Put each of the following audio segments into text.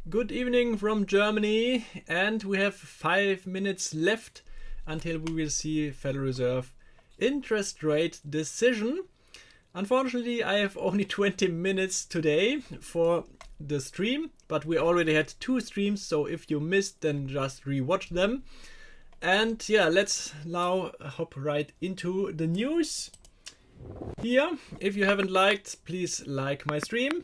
Good evening from Germany, and we have 5 minutes left until we will see Federal Reserve interest rate decision. Unfortunately, I have only 20 minutes today for the stream, but we already had 2 streams, so if you missed, then just rewatch them. And yeah, let's now hop right into the news here. If you haven't liked, please like my stream.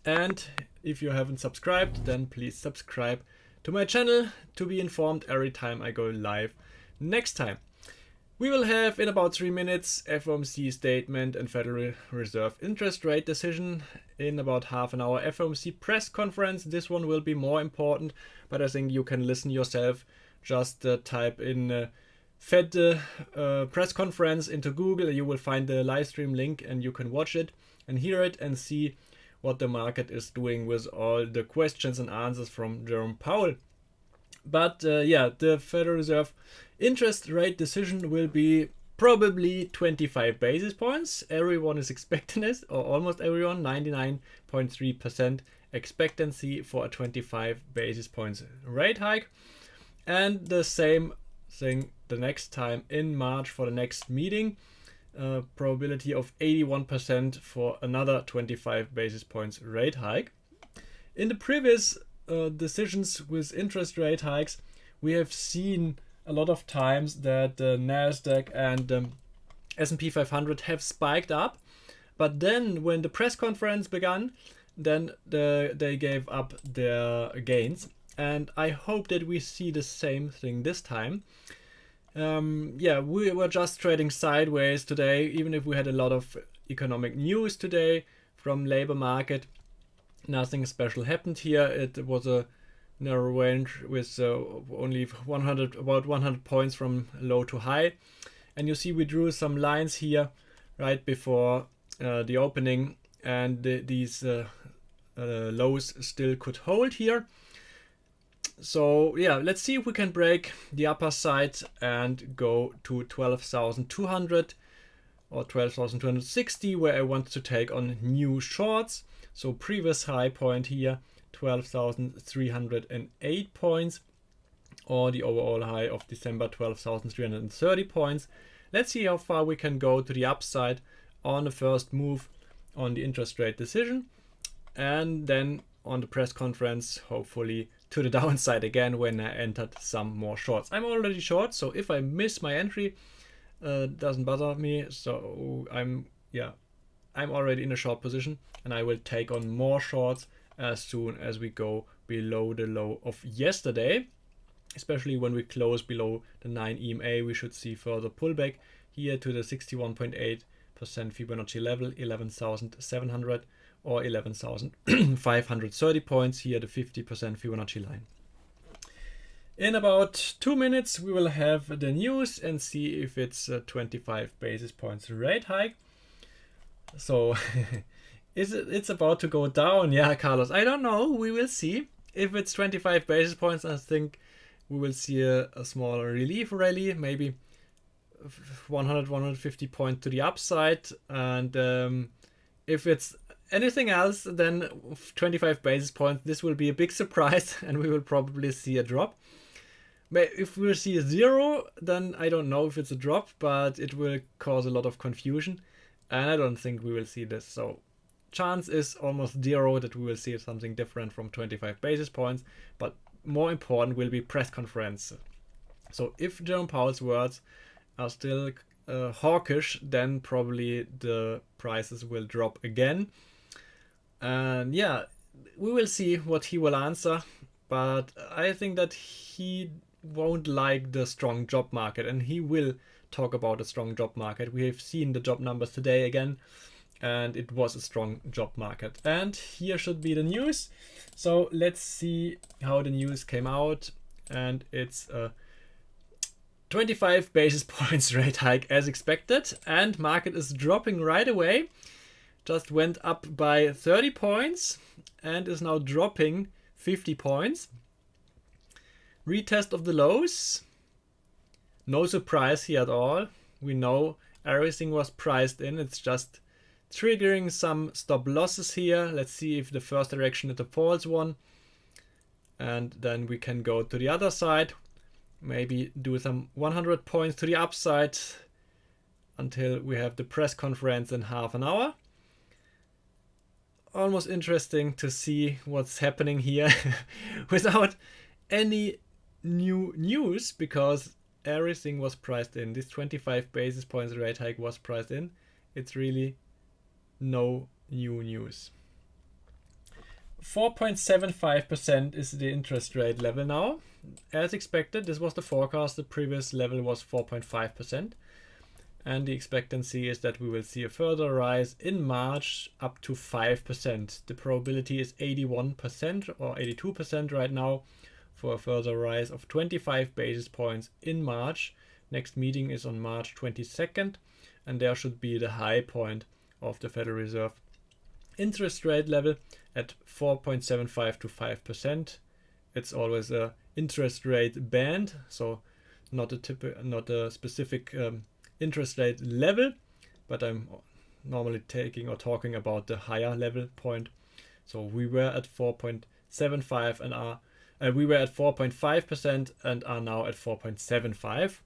And if you haven't subscribed, then please subscribe to my channel to be informed every time I go live next time. We will have in about 3 minutes FOMC statement and Federal Reserve interest rate decision. In about half an hour FOMC press conference. This one will be more important, but I think you can listen yourself. Just type in Fed press conference into Google. You will find the live stream link and you can watch it and hear it and see what the market is doing with all the questions and answers from Jerome Powell. But yeah, the Federal Reserve interest rate decision will be probably 25 basis points. Everyone is expecting it, or almost everyone, 99.3% expectancy for a 25 basis points rate hike. And the same thing the next time in March for the next meeting. Probability of 81% for another 25 basis points rate hike. In the previous decisions with interest rate hikes, we have seen a lot of times that the Nasdaq and the S&P 500 have spiked up, but then when the press conference began, then they gave up their gains. And I hope that we see the same thing this time. Yeah, we were just trading sideways today, even if we had a lot of economic news today from labor market. Nothing special happened here. It was a narrow range with only about 100 points from low to high. And you see we drew some lines here right before the opening, and these lows still could hold here. So yeah, let's see if we can break the upper side and go to 12,200 or 12,260, where I want to take on new shorts. So previous high point here, 12,308 points, or the overall high of December, 12,330 points. Let's see how far we can go to the upside on the first move on the interest rate decision, and then on the press conference, hopefully to the downside again when I entered some more shorts. I'm already short, so if I miss my entry, doesn't bother me. So I'm already in a short position, and I will take on more shorts as soon as we go below the low of yesterday. Especially when we close below the 9 EMA, we should see further pullback here to the 61.8% Fibonacci level, 11,700 or 11,530 points here, the 50% Fibonacci line. In about 2 minutes, we will have the news and see if it's a 25 basis points rate hike. So it's about to go down. Yeah, Carlos, I don't know. We will see. If it's 25 basis points, I think we will see a small relief rally, maybe 100, 150 points to the upside. And if it's anything else than 25 basis points, this will be a big surprise and we will probably see a drop. But if we see a zero, then I don't know if it's a drop, but it will cause a lot of confusion. And I don't think we will see this. So chance is almost zero that we will see something different from 25 basis points. But more important will be press conference. So if Jerome Powell's words are still hawkish, then probably the prices will drop again. And yeah, we will see what he will answer, but I think that he won't like the strong job market, and he will talk about a strong job market. We have seen the job numbers today again, and it was a strong job market. And here should be the news. So let's see how the news came out, and it's a 25 basis points rate hike as expected, and market is dropping right away. Just went up by 30 points and is now dropping 50 points. Retest of the lows. No surprise here at all. We know everything was priced in. It's just triggering some stop losses here. Let's see if the first direction is a false one. and then we can go to the other side, maybe do some 100 points to the upside until we have the press conference in half an hour. Almost interesting to see what's happening here without any new news, because everything was priced in. This 25 basis points rate hike was priced in. It's really no new news. 4.75% is the interest rate level now. As expected, this was the forecast. The previous level was 4.5%. And the expectancy is that we will see a further rise in March up to 5%. The probability is 81% or 82% right now for a further rise of 25 basis points in March. Next meeting is on March 22nd, and there should be the high point of the Federal Reserve interest rate level at 4.75 to 5%. It's always a interest rate band, so not a specific interest rate level, but I'm normally taking or talking about the higher level point. So we were at 4.75 and we were at 4.5% and are now at 4.75.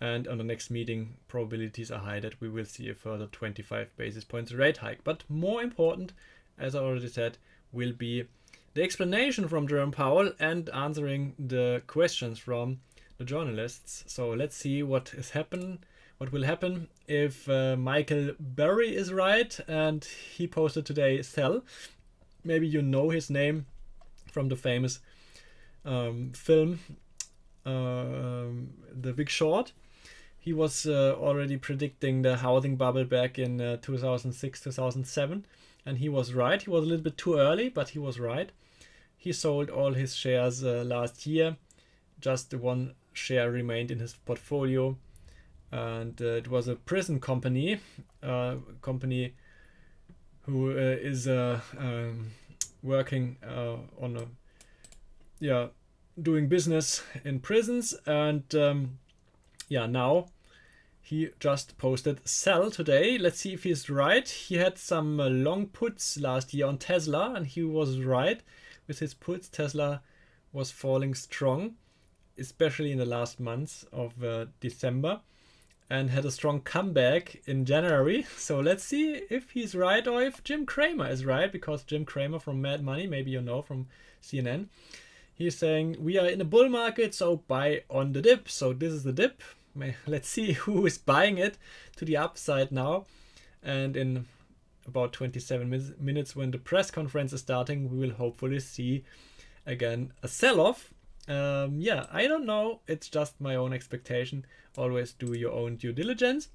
And on the next meeting, probabilities are high that we will see a further 25 basis points rate hike. But more important, as I already said, will be the explanation from Jerome Powell and answering the questions from the journalists. So let's see what will happen if Michael Burry is right, and he posted today sell. Maybe you know his name from the famous film The Big Short. He was already predicting the housing bubble back in 2006-2007, and he was right. He was a little bit too early, but he was right. He sold all his shares last year. Just one share remained in his portfolio, and it was a prison company, who is working on doing business in prisons, and now he just posted sell today. Let's see if he's right. He had some long puts last year on Tesla, and he was right with his puts. Tesla was falling strong, especially in the last months of December, and had a strong comeback in January. So let's see if he's right or if Jim Cramer is right, because Jim Cramer from Mad Money, maybe you know from CNN, he's saying we are in a bull market, so buy on the dip. So this is the dip. Let's see who is buying it to the upside now. And in about 27 minutes when the press conference is starting, we will hopefully see again a sell-off. I don't know. It's just my own expectation. Always do your own due diligence.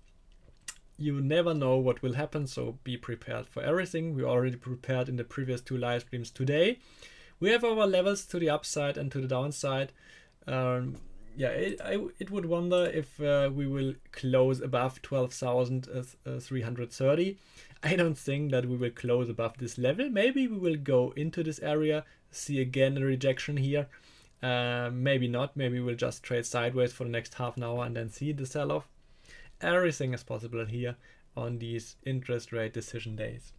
You never know what will happen, so be prepared for everything. We already prepared in the previous 2 live streams today. We have our levels to the upside and to the downside. It would wonder if we will close above 12,330. I don't think that we will close above this level. Maybe we will go into this area, see again a rejection here. Maybe not. Maybe we'll just trade sideways for the next half an hour and then see the sell-off. Everything is possible here on these interest rate decision days.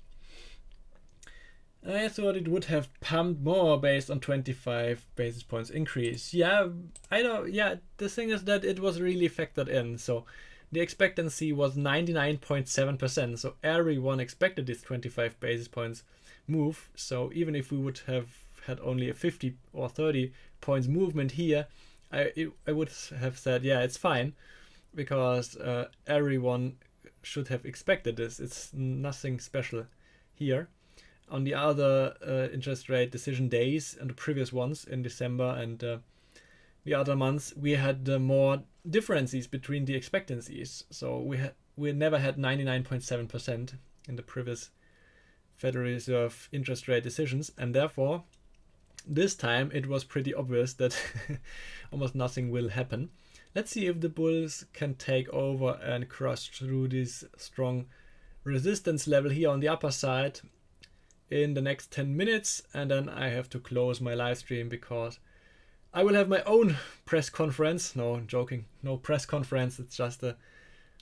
I thought it would have pumped more based on 25 basis points increase. The thing is that it was really factored in. So the expectancy was 99.7%. So everyone expected this 25 basis points move. So even if we would have had only a 50 or 30 points movement here, I would have said, yeah, it's fine, because everyone should have expected this. It's nothing special here. On the other interest rate decision days and the previous ones in December and the other months, we had more differences between the expectancies. So we never had 99.7% in the previous Federal Reserve interest rate decisions, and therefore this time it was pretty obvious that almost nothing will happen. Let's see if the bulls can take over and cross through this strong resistance level here on the upper side in the next 10 minutes, and then I have to close my live stream because I will have my own press conference. No, I'm joking. No press conference. It's just a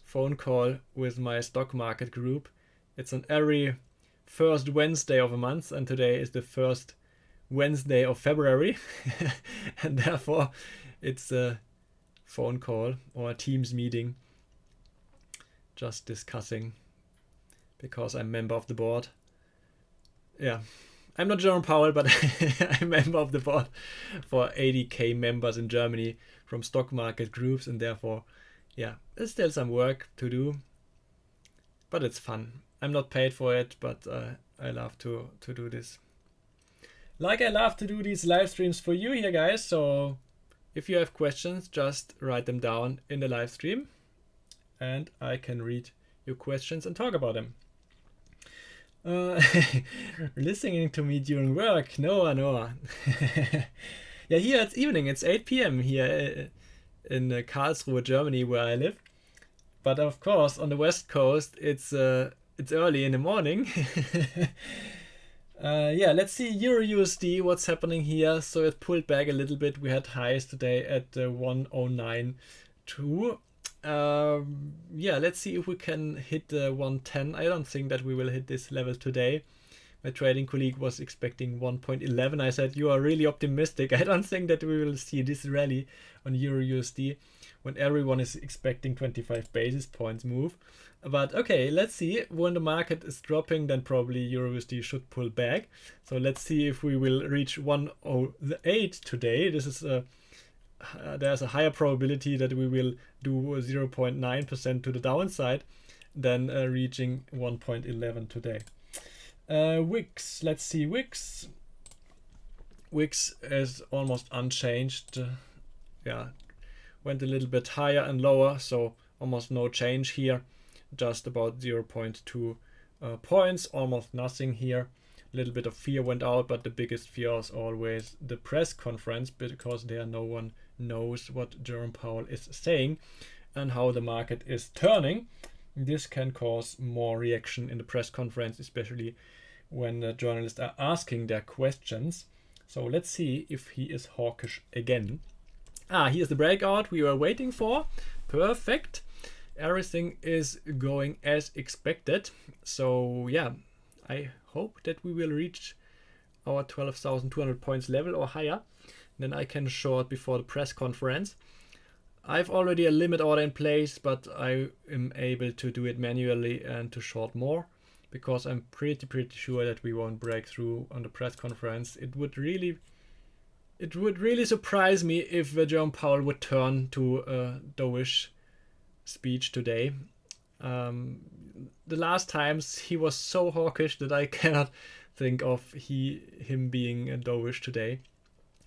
phone call with my stock market group. It's on every first Wednesday of a month, and today is the first Wednesday of February. And therefore it's a phone call or a Teams meeting, just discussing, because I'm member of the board. Yeah, I'm not Jerome Powell, but I'm member of the board for 80k members in Germany from stock market groups, and therefore, yeah, there's still some work to do, but it's fun. I'm not paid for it, but I love to do this. Like I love to do these live streams for you here, guys. So if you have questions, just write them down in the live stream and I can read your questions and talk about them. Listening to me during work, Noah. Yeah, here it's evening. It's 8 p.m. here in Karlsruhe, Germany, where I live. But of course, on the West Coast, it's early in the morning. Yeah, let's see Euro USD, what's happening here. So it pulled back a little bit. We had highs today at 109.2. Yeah, let's see if we can hit 110. I don't think that we will hit this level today. My trading colleague was expecting 1.11. I said, you are really optimistic. I don't think that we will see this rally on Euro USD when everyone is expecting 25 basis points move. But okay, let's see. When the market is dropping, then probably Euro USD should pull back. So let's see if we will reach 108 today. This is there's a higher probability that we will do 0.9% to the downside than reaching 1.11 today. Wix, let's see. Wix is almost unchanged. Yeah, went a little bit higher and lower, so almost no change here. Just about 0.2 points, almost nothing here. A little bit of fear went out, but the biggest fear is always the press conference, because there no one knows what Jerome Powell is saying and how the market is turning. This can cause more reaction in the press conference, especially when the journalists are asking their questions. So let's see if he is hawkish again. Here's the breakout we were waiting for. Perfect. Everything is going as expected. So yeah, I hope that we will reach our 12,200 points level or higher. Then I can short before the press conference. I've already a limit order in place, but I am able to do it manually and to short more, because I'm pretty sure that we won't break through on the press conference. It would really surprise me if Jerome Powell would turn to a dovish speech today. The last times he was so hawkish that I cannot think of him being a dovish today.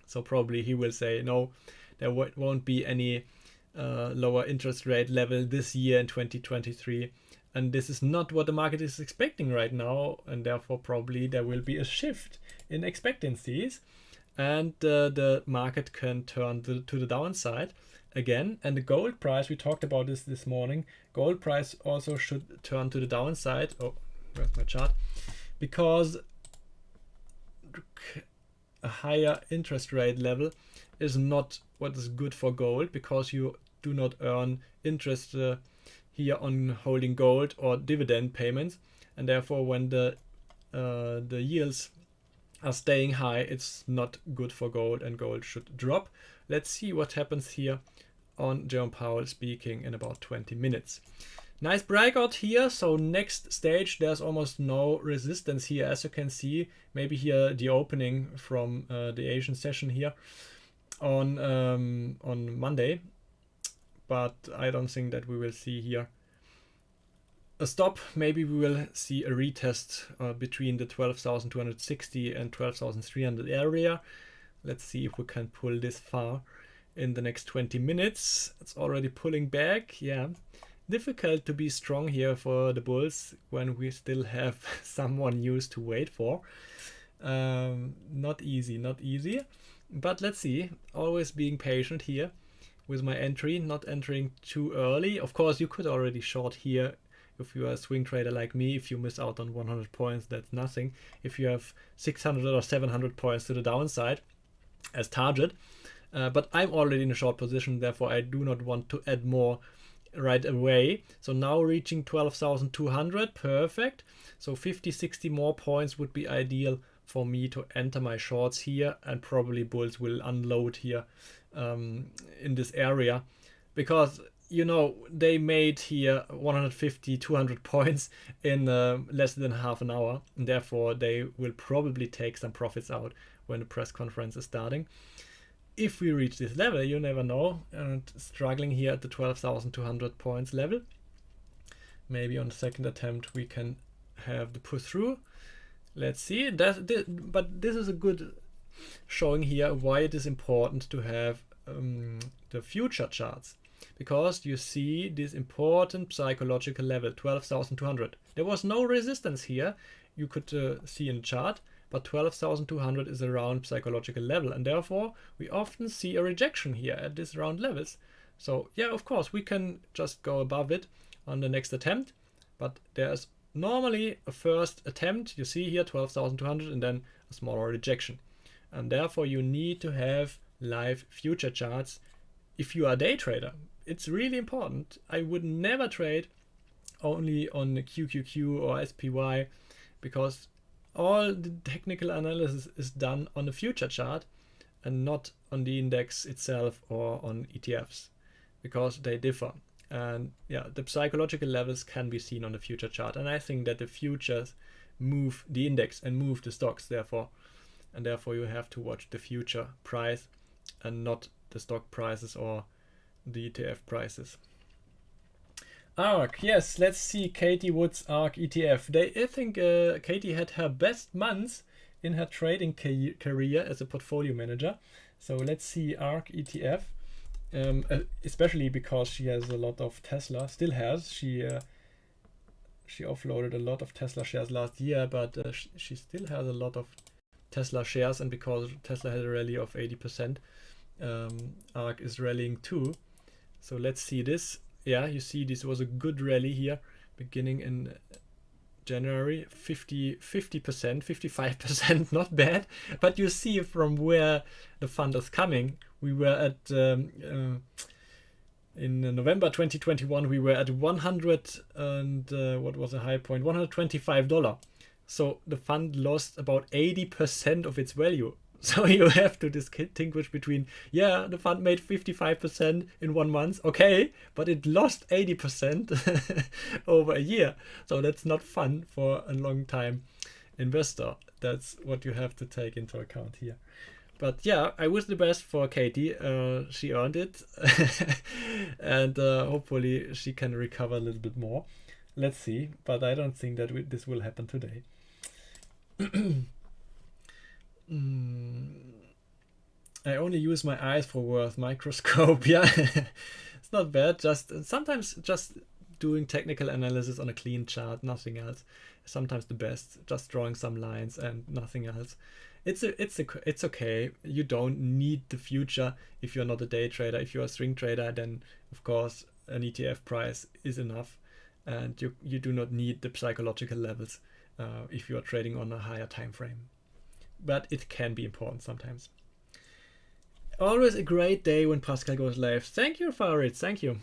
So probably he will say, no, there won't be any lower interest rate level this year in 2023. And this is not what the market is expecting right now. And therefore probably there will be a shift in expectancies. And the market can turn to the downside again. And the gold price, we talked about this morning, gold price also should turn to the downside. Oh, where's my chart? Because a higher interest rate level is not what is good for gold, because you do not earn interest here on holding gold or dividend payments, and therefore when the yields are staying high, it's not good for gold, and gold should drop. Let's see what happens here on Jerome Powell speaking in about 20 minutes. Nice breakout here. So next stage, there's almost no resistance here, as you can see. Maybe here the opening from the Asian session here on Monday, but I don't think that we will see here a stop. Maybe we will see a retest between the 12,260 and 12,300 area. Let's see if we can pull this far in the next 20 minutes. It's already pulling back. Yeah, difficult to be strong here for the bulls when we still have someone news to wait for. Not easy, but let's see. Always being patient here with my entry, not entering too early. Of course, you could already short here if you are a swing trader like me. If you miss out on 100 points, that's nothing. If you have 600 or 700 points to the downside as target, but I'm already in a short position, therefore I do not want to add more right away. So now reaching 12,200, perfect. So 50-60 more points would be ideal for me to enter my shorts here, and probably bulls will unload here in this area, because you know they made here 150 200 points in less than half an hour, and therefore they will probably take some profits out when the press conference is starting. If we reach this level, you never know, and struggling here at the 12,200 points level, maybe on the second attempt we can have the push through. Let's see. But this is a good showing here why it is important to have the future charts, because you see this important psychological level, 12,200. There was no resistance here, you could see in the chart, but 12,200 is a round psychological level, and therefore we often see a rejection here at these round levels. So yeah, of course we can just go above it on the next attempt, but there's normally a first attempt, you see here 12,200, and then a smaller rejection, and therefore you need to have live future charts if you are a day trader. It's really important. I would never trade only on the QQQ or SPY, because all the technical analysis is done on the future chart and not on the index itself or on ETFs, because they differ. And yeah, the psychological levels can be seen on the future chart, and I think that the futures move the index and move the stocks, therefore you have to watch the future price and not the stock prices or the ETF prices. ARK, yes, let's see Katie Wood's ARK ETF. I think Katie had her best months in her trading career as a portfolio manager. So let's see ARK ETF, especially because she has a lot of Tesla, still has. She offloaded a lot of Tesla shares last year, but she still has a lot of Tesla shares, and because Tesla had a rally of 80%, ARK is rallying too. So let's see this. Yeah, you see this was a good rally here, beginning in January, 50%, 55%, not bad. But you see from where the fund is coming. We were at, in November 2021, we were at 100 and what was the high point? $125. So the fund lost about 80% of its value. So you have to distinguish between, yeah, the fund made 55% in 1 month, okay, but it lost 80% over a year. So that's not fun for a long time investor. That's what you have to take into account here. But yeah, I wish the best for Katie. She earned it. And hopefully she can recover a little bit more. Let's see. But I don't think that this will happen today. I only use my eyes for worth microscope. Yeah, it's not bad. Sometimes just doing technical analysis on a clean chart, nothing else. Sometimes the best, just drawing some lines and nothing else. It's okay. You don't need the future if you're not a day trader. If you're a swing trader, then of course an ETF price is enough, and you do not need the psychological levels if you are trading on a higher time frame. But it can be important sometimes. Always a great day when Pascal goes live. Thank you, Farid. Thank you.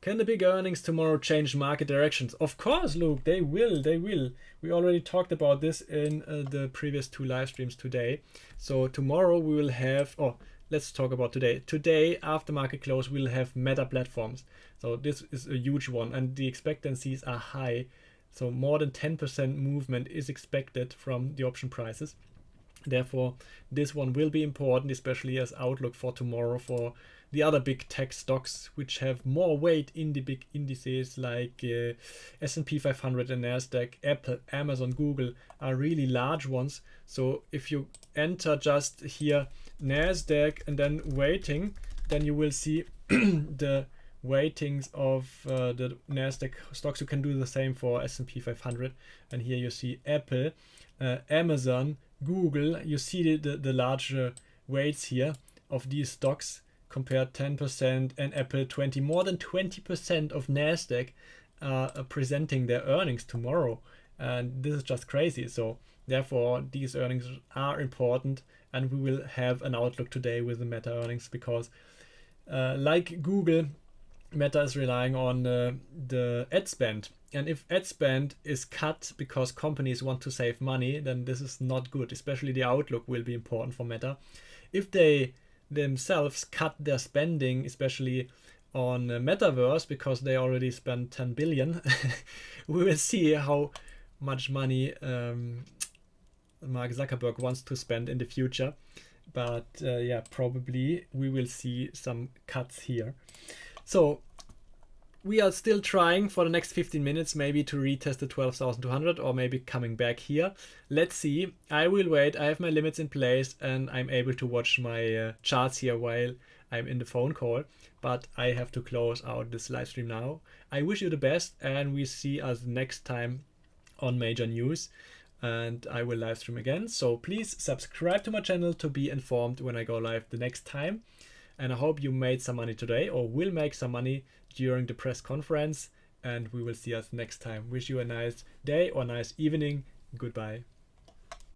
Can the big earnings tomorrow change market directions? Of course, Luke, they will. We already talked about this in the previous 2 live streams today. So tomorrow we will have, let's talk about today. Today, after market close, we'll have Meta platforms. So this is a huge one, and the expectancies are high. So more than 10% movement is expected from the option prices. Therefore, this one will be important, especially as outlook for tomorrow for the other big tech stocks, which have more weight in the big indices like S&P 500 and Nasdaq. Apple, Amazon, Google are really large ones. So if you enter just here Nasdaq and then waiting, then you will see the weightings of the Nasdaq stocks. You can do the same for S&P 500, and here you see Apple, Amazon, Google. You see the larger weights here of these stocks, compared 10% and Apple 20. More than 20% of Nasdaq are presenting their earnings tomorrow, and this is just crazy. So therefore these earnings are important, and we will have an outlook today with the Meta earnings, because like Google, Meta is relying on the ad spend, And if ad spend is cut because companies want to save money, then this is not good. Especially the outlook will be important for Meta. If they themselves cut their spending, especially on Metaverse, because they already spent 10 billion, we will see how much money Mark Zuckerberg wants to spend in the future. But yeah, probably we will see some cuts here. So we are still trying for the next 15 minutes maybe to retest the 12,200 or maybe coming back here. Let's see. I will wait. I have my limits in place and I'm able to watch my charts here while I'm in the phone call. But I have to close out this live stream now. I wish you the best and we see us next time on Major News. And I will live stream again. So please subscribe to my channel to be informed when I go live the next time. And I hope you made some money today or will make some money during the press conference. And we will see us next time. Wish you a nice day or nice evening. Goodbye.